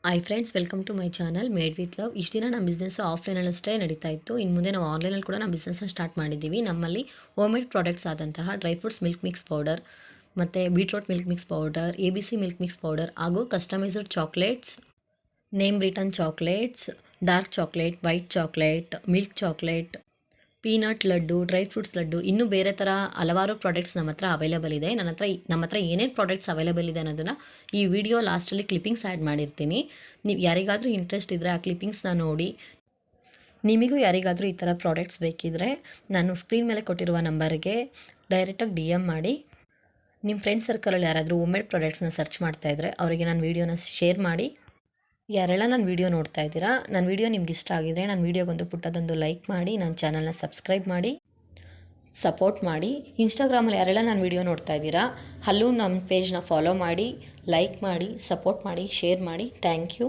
Hi friends, welcome to my channel made with love. ಇಷ್ಟು ದಿನ ನಮ್ಮ ಬಿಸ್ನೆಸ್ ಆಫ್ಲೈನಲ್ಲಷ್ಟೇ ನಡೀತಾ ಇತ್ತು. ಇನ್ನು ಮುಂದೆ ನಾವು ಆನ್ಲೈನಲ್ಲಿ ಕೂಡ ನಮ್ಮ ಬಿಸ್ನೆಸ್ನ ಸ್ಟಾರ್ಟ್ ಮಾಡಿದ್ದೀವಿ. ನಮ್ಮಲ್ಲಿ ಹೋಮ್ ಮೇಡ್ ಪ್ರಾಡಕ್ಟ್ಸ್ ಆದಂತಹ dry fruits milk mix powder ಮತ್ತು beetroot milk mix powder, ABC milk mix powder ಹಾಗೂ customised chocolates, name return chocolates, dark chocolate, white chocolate, milk chocolate, peanut laddu, dry fruits laddu, ಇನ್ನೂ ಬೇರೆ ಥರ ಹಲವಾರು products ನಮ್ಮ ಹತ್ರ available ಇದೆ. ನಮ್ಮ ಹತ್ರ ಏನೇನು ಪ್ರಾಡಕ್ಟ್ಸ್ ಅವೈಲೇಬಲ್ ಇದೆ ಅನ್ನೋದನ್ನು ಈ ವಿಡಿಯೋ ಲಾಸ್ಟಲ್ಲಿ ಕ್ಲಿಪ್ಪಿಂಗ್ಸ್ ಆ್ಯಡ್ ಮಾಡಿರ್ತೀನಿ. ನೀವು ಯಾರಿಗಾದರೂ ಇಂಟ್ರೆಸ್ಟ್ ಇದ್ದರೆ ಆ ಕ್ಲಿಪ್ಪಿಂಗ್ಸ್ನ ನೋಡಿ. ನಿಮಗೂ ಯಾರಿಗಾದರೂ ಈ ಥರ ಪ್ರಾಡಕ್ಟ್ಸ್ ಬೇಕಿದ್ದರೆ ನಾನು ಸ್ಕ್ರೀನ್ ಮೇಲೆ ಕೊಟ್ಟಿರುವ ನಂಬರ್ಗೆ ಡೈರೆಕ್ಟಾಗಿ DM ಮಾಡಿ. ನಿಮ್ಮ ಫ್ರೆಂಡ್ ಸರ್ಕಲಲ್ಲಿ ಯಾರಾದರೂ ಹೋಮ್ ಮೇಡ್ ಪ್ರಾಡಕ್ಟ್ಸ್ನ ಸರ್ಚ್ ಮಾಡ್ತಾಯಿದ್ರೆ ಅವರಿಗೆ ನಾನು ವೀಡಿಯೋನ ಶೇರ್ ಮಾಡಿ. ಯಾರೆಲ್ಲ ನನ್ನ ವೀಡಿಯೋ ನೋಡ್ತಾ ಇದ್ದೀರಾ, ನನ್ನ ವೀಡಿಯೋ ನಿಮ್ಗೆ ಇಷ್ಟ ಆಗಿದ್ರೆ ನನ್ನ ವೀಡಿಯೋಗೊಂದು ಪುಟ್ಟದೊಂದು ಲೈಕ್ ಮಾಡಿ, ನನ್ನ ಚಾನಲ್ನ ಸಬ್ಸ್ಕ್ರೈಬ್ ಮಾಡಿ, ಸಪೋರ್ಟ್ ಮಾಡಿ. ಇನ್ಸ್ಟಾಗ್ರಾಮಲ್ಲಿ ಯಾರೆಲ್ಲ ನನ್ನ ವೀಡಿಯೋ ನೋಡ್ತಾ ಇದ್ದೀರಾ ಅಲ್ಲೂ ನಮ್ಮ ಪೇಜ್ನ ಫಾಲೋ ಮಾಡಿ, ಲೈಕ್ ಮಾಡಿ, ಸಪೋರ್ಟ್ ಮಾಡಿ, ಶೇರ್ ಮಾಡಿ. Thank you.